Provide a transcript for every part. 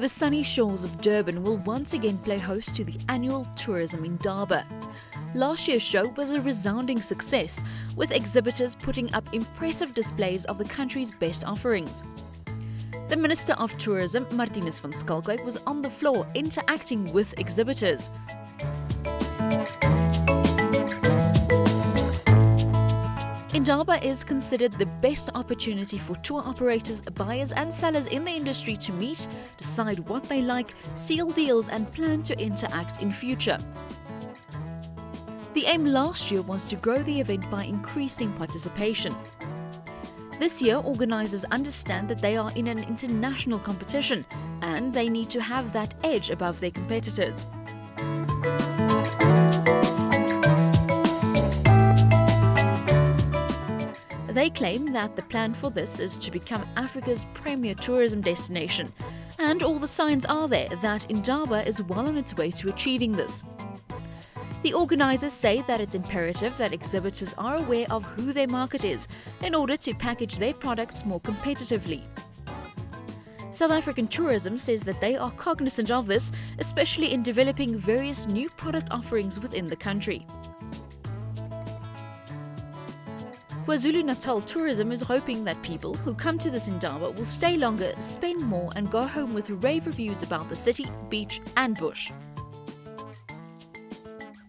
the sunny shores of Durban will once again play host to the annual tourism Indaba. Last year's show was a resounding success, with exhibitors putting up impressive displays of the country's best offerings. The Minister of Tourism, Martinus van Schalkwyk, was on the floor interacting with exhibitors. Indaba is considered the best opportunity for tour operators, buyers and sellers in the industry to meet, decide what they like, seal deals and plan to interact in future. The aim last year was to grow the event by increasing participation. This year, organisers understand that they are in an international competition and they need to have that edge above their competitors. They claim that the plan for this is to become Africa's premier tourism destination, and all the signs are there that Indaba is well on its way to achieving this. The organisers say that it's imperative that exhibitors are aware of who their market is in order to package their products more competitively. South African Tourism says that they are cognizant of this, especially in developing various new product offerings within the country. KwaZulu-Natal Tourism is hoping that people who come to this Indaba will stay longer, spend more and go home with rave reviews about the city, beach and bush.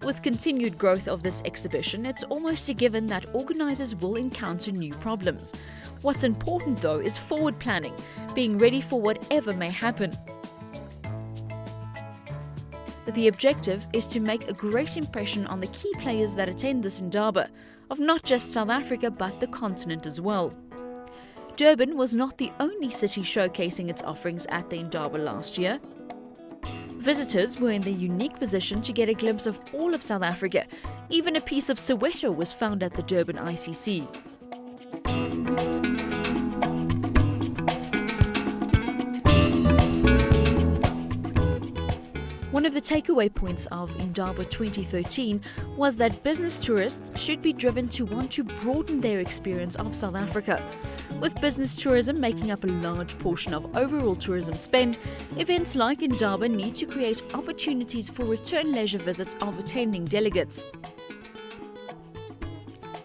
With continued growth of this exhibition, it's almost a given that organisers will encounter new problems. What's important though is forward planning, being ready for whatever may happen. The objective is to make a great impression on the key players that attend this Indaba, of not just South Africa but the continent as well. Durban was not the only city showcasing its offerings at the Indaba last year. Visitors were in the unique position to get a glimpse of all of South Africa. Even a piece of Soweto was found at the Durban ICC. One of the takeaway points of Indaba 2013 was that business tourists should be driven to want to broaden their experience of South Africa. With business tourism making up a large portion of overall tourism spend, events like Indaba need to create opportunities for return leisure visits of attending delegates.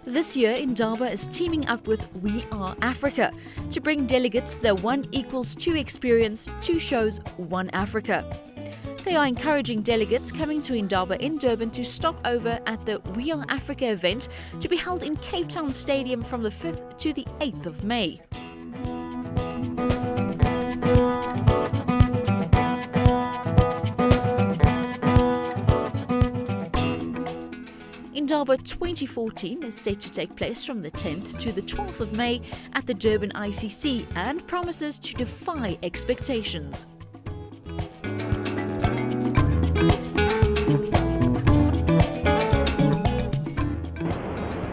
This year, Indaba is teaming up with We Are Africa to bring delegates the 1=2 experience, 2 shows, 1 Africa. They are encouraging delegates coming to Indaba in Durban to stop over at the We Are Africa event to be held in Cape Town Stadium from the 5th to the 8th of May. Indaba 2014 is set to take place from the 10th to the 12th of May at the Durban ICC and promises to defy expectations.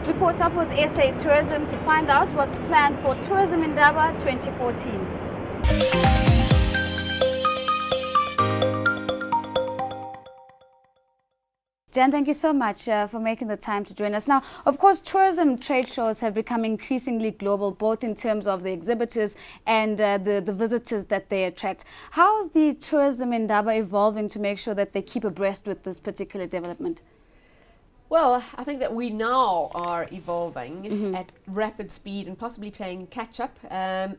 We caught up with SA Tourism to find out what's planned for Tourism Indaba 2014. Jan, thank you so much for making the time to join us. Now, of course, tourism trade shows have become increasingly global, both in terms of the exhibitors and the visitors that they attract. How is the Tourism Indaba evolving to make sure that they keep abreast with this particular development? Well, I think that we now are evolving at rapid speed and possibly playing catch up.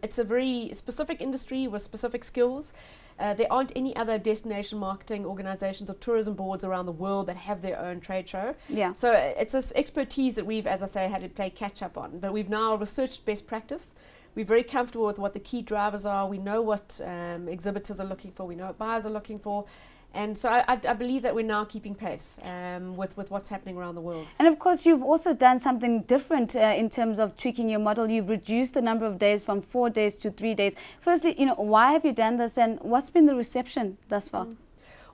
It's a very specific industry with specific skills. There aren't any other destination marketing organizations or tourism boards around the world that have their own trade show. Yeah. So it's this expertise that we've, as I say, had to play catch up on. But we've now researched best practice. We're very comfortable with what the key drivers are. We know what exhibitors are looking for. We know what buyers are looking for. And so I believe that we're now keeping pace with what's happening around the world. And of course, you've also done something different in terms of tweaking your model. You've reduced the number of days from 4 days to 3 days. Firstly, why have you done this and what's been the reception thus far?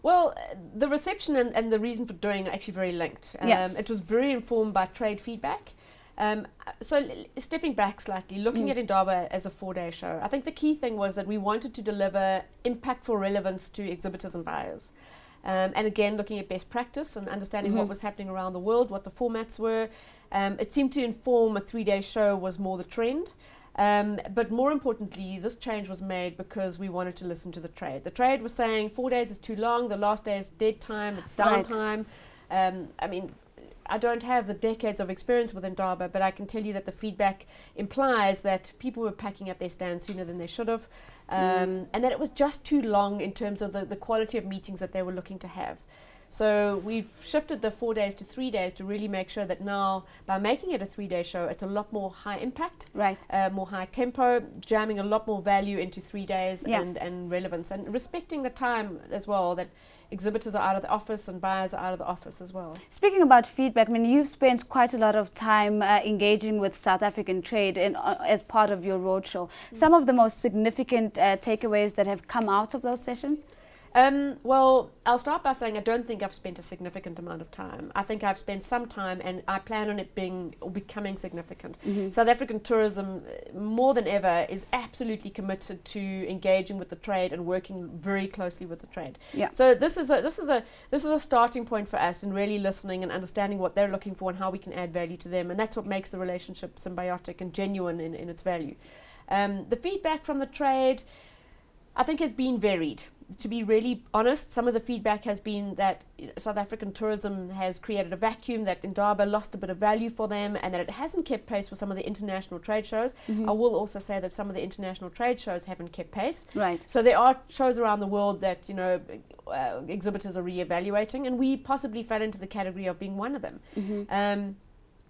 Well, the reception and the reason for doing are actually very linked. It was very informed by trade feedback. So stepping back slightly, looking at Indaba as a 4-day show, I think the key thing was that we wanted to deliver impactful relevance to exhibitors and buyers. And again, looking at best practice and understanding what was happening around the world, what the formats were. It seemed to inform a 3-day show was more the trend. But more importantly, this change was made because we wanted to listen to the trade. The trade was saying 4 days is too long, the last day is dead time, it's downtime. I mean, I don't have the decades of experience with Indaba, but I can tell you that the feedback implies that people were packing up their stands sooner than they should have, and that it was just too long in terms of the quality of meetings that they were looking to have. So we've shifted the 4 days to 3 days to really make sure that now, by making it a 3-day show, it's a lot more high impact, more high tempo, jamming a lot more value into 3 days and relevance, and respecting the time as well, that exhibitors are out of the office and buyers are out of the office as well. Speaking about feedback, I mean, you've spent quite a lot of time engaging with South African trade as part of your roadshow. Some of the most significant takeaways that have come out of those sessions? Well, I'll start by saying I don't think I've spent a significant amount of time. I think I've spent some time, and I plan on it being or becoming significant. South African tourism, more than ever, is absolutely committed to engaging with the trade and working very closely with the trade. So this is a starting point for us in really listening and understanding what they're looking for and how we can add value to them, and that's what makes the relationship symbiotic and genuine in its value. The feedback from the trade, I think, has been varied. To be really honest, some of the feedback has been that South African tourism has created a vacuum, that Indaba lost a bit of value for them, and that it hasn't kept pace with some of the international trade shows. I will also say that some of the international trade shows haven't kept pace. So there are shows around the world that exhibitors are re-evaluating, and we possibly fell into the category of being one of them. And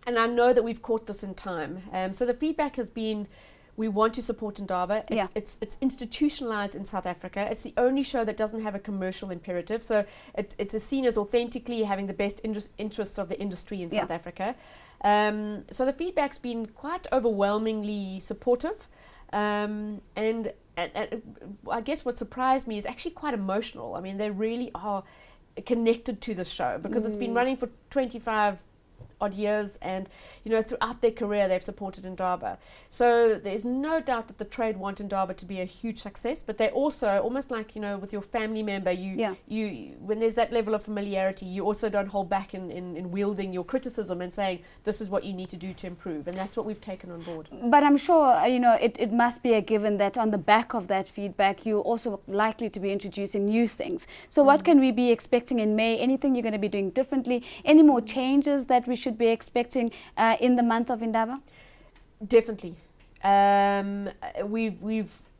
I know that we've caught this in time. So the feedback has been, we want to support Indaba. It's institutionalized in South Africa. It's the only show that doesn't have a commercial imperative. So it's seen as authentically having the best interests of the industry in South Africa. So the feedback's been quite overwhelmingly supportive. And I guess what surprised me is actually quite emotional. I mean, they really are connected to the show because it's been running for 25 odd years, and throughout their career they've supported Indaba. So there's no doubt that the trade want Indaba to be a huge success, but they also, almost like with your family member, you when there's that level of familiarity, you also don't hold back in wielding your criticism and saying this is what you need to do to improve, and that's what we've taken on board. But I'm sure it must be a given that on the back of that feedback you're also likely to be introducing new things. So what can we be expecting in May? Anything you're going to be doing differently? Any more changes that we should be expecting in the month of Indaba? Definitely.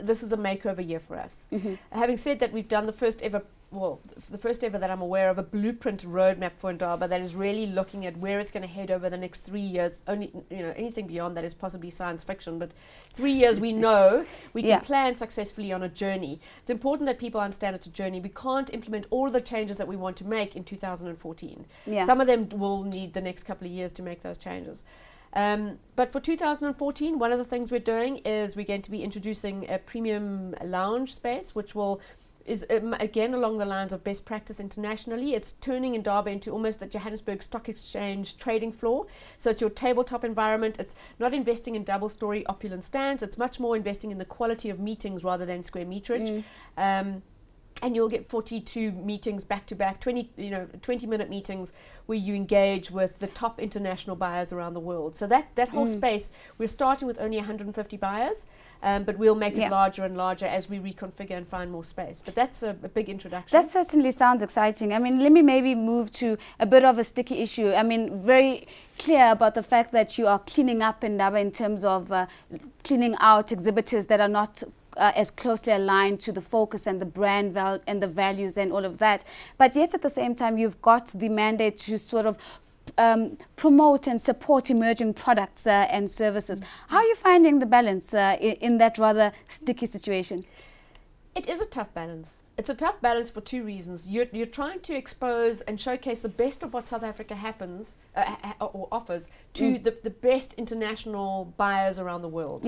This is a makeover year for us. Having said that, we've done the first ever that I'm aware of, a blueprint roadmap for Indaba that is really looking at where it's going to head over the next 3 years. Only, anything beyond that is possibly science fiction, but 3 years we know we can plan successfully on a journey. It's important that people understand it's a journey. We can't implement all of the changes that we want to make in 2014. Some of them will need the next couple of years to make those changes. But for 2014, one of the things we're doing is we're going to be introducing a premium lounge space, which is again along the lines of best practice internationally. It's turning Indaba into almost the Johannesburg Stock Exchange trading floor. So it's your tabletop environment. It's not investing in double-story opulent stands. It's much more investing in the quality of meetings rather than square meterage. And you'll get 42 meetings back to back, 20-minute meetings where you engage with the top international buyers around the world. So that whole space, we're starting with only 150 buyers, but we'll make it larger and larger as we reconfigure and find more space. But that's a big introduction. That certainly sounds exciting. I mean, let me maybe move to a bit of a sticky issue. I mean, very clear about the fact that you are cleaning up Indaba in terms of cleaning out exhibitors that are not as closely aligned to the focus and the brand and the values and all of that. But yet at the same time, you've got the mandate to sort of promote and support emerging products and services. How are you finding the balance in that rather sticky situation? It is a tough balance. It's a tough balance for two reasons. You're trying to expose and showcase the best of what South Africa or offers to the best international buyers around the world.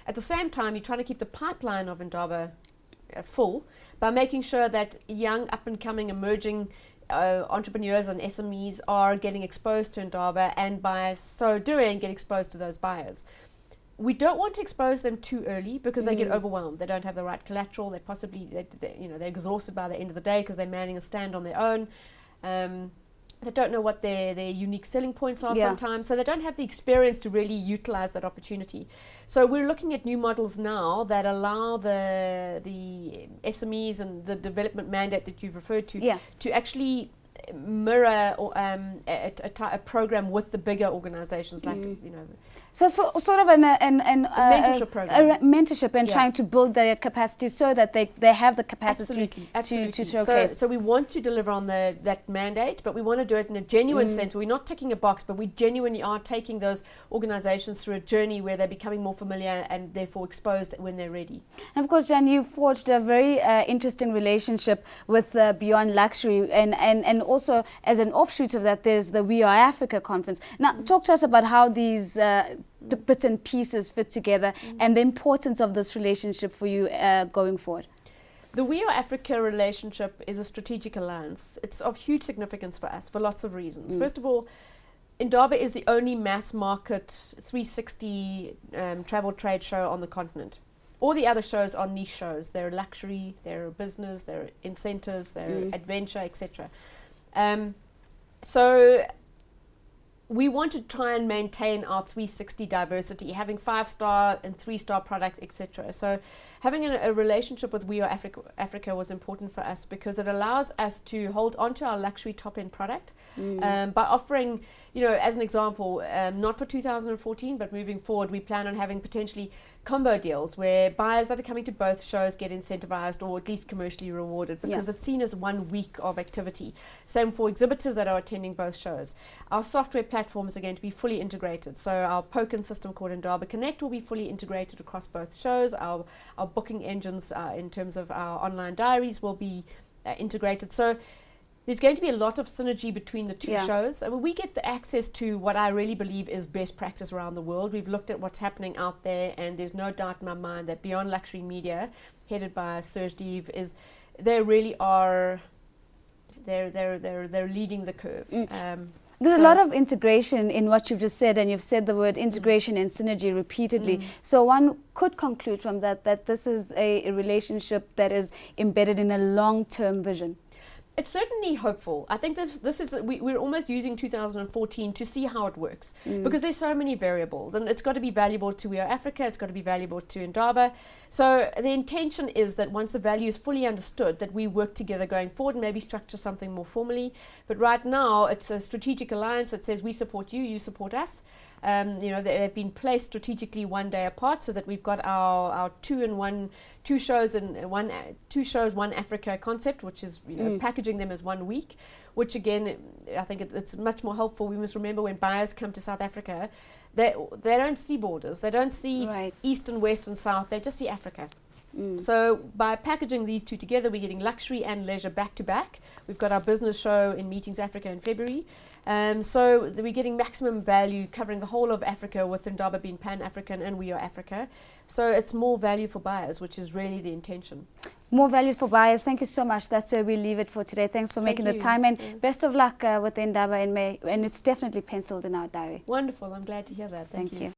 At the same time, you're trying to keep the pipeline of Indaba full by making sure that young, up-and-coming, emerging entrepreneurs and SMEs are getting exposed to Indaba, and by so doing, get exposed to those buyers. We don't want to expose them too early because they get overwhelmed. They don't have the right collateral. They're exhausted by the end of the day because they're manning a stand on their own. They don't know what their unique selling points are Yeah. sometimes, so they don't have the experience to really utilize that opportunity. So we're looking at new models now that allow the SMEs and the development mandate that you've referred to Yeah. to actually mirror or a program with the bigger organizations, like So sort of a mentorship program. a mentorship and Yeah. trying to build their capacity so that they have the capacity Absolutely. to showcase. So we want to deliver on that mandate, but we want to do it in a genuine sense. We're not ticking a box, but we genuinely are taking those organizations through a journey where they're becoming more familiar and therefore exposed when they're ready. And of course, Jan, you forged a very interesting relationship with Beyond Luxury, and also as an offshoot of that, there's the We Are Africa conference. Now, talk to us about how these the bits and pieces fit together and the importance of this relationship for you going forward. The We Are Africa relationship is a strategic alliance. It's of huge significance for us for lots of reasons. First of all, Indaba is the only mass market 360 travel trade show on the continent. All the other shows are niche shows. They're luxury, they're business, they're incentives, they're adventure, etc. So we want to try and maintain our 360 diversity, having 5-star and 3-star product, etc. So having a relationship with We Are Africa was important for us because it allows us to hold onto our luxury top-end product by offering, as an example, not for 2014, but moving forward, we plan on having potentially combo deals where buyers that are coming to both shows get incentivized or at least commercially rewarded because it's seen as 1 week of activity. Same for exhibitors that are attending both shows. Our software platforms are going to be fully integrated. So our Poken system called Indaba Connect will be fully integrated across both shows. Our booking engines in terms of our online diaries will be integrated. So there's going to be a lot of synergy between the two shows. I mean, we get the access to what I really believe is best practice around the world. We've looked at what's happening out there, and there's no doubt in my mind that Beyond Luxury Media, headed by Serge Dive, they really are they're leading the curve. There's a lot of integration in what you've just said, and you've said the word integration and synergy repeatedly. So one could conclude from that this is a relationship that is embedded in a long-term vision. It's certainly hopeful. I think this is we're almost using 2014 to see how it works because there's so many variables, and it's got to be valuable to We Are Africa. It's got to be valuable to Indaba. So the intention is that once the value is fully understood, that we work together going forward and maybe structure something more formally. But right now, it's a strategic alliance that says we support you, you support us. They've been placed strategically 1 day apart so that we've got our 2 shows, 1 Africa concept, which is packaging them as 1 week, which again, I think it's much more helpful. We must remember when buyers come to South Africa, they don't see borders, they don't see east and west and south, they just see Africa. So by packaging these two together, we're getting luxury and leisure back to back. We've got our business show in Meetings Africa in February. So we're getting maximum value covering the whole of Africa, with Indaba being Pan-African and We Are Africa. So it's more value for buyers, which is really the intention. More value for buyers. Thank you so much. That's where we leave it for today. Thanks for making the time, and best of luck with Indaba in May. And it's definitely penciled in our diary. Wonderful. I'm glad to hear that. Thank you.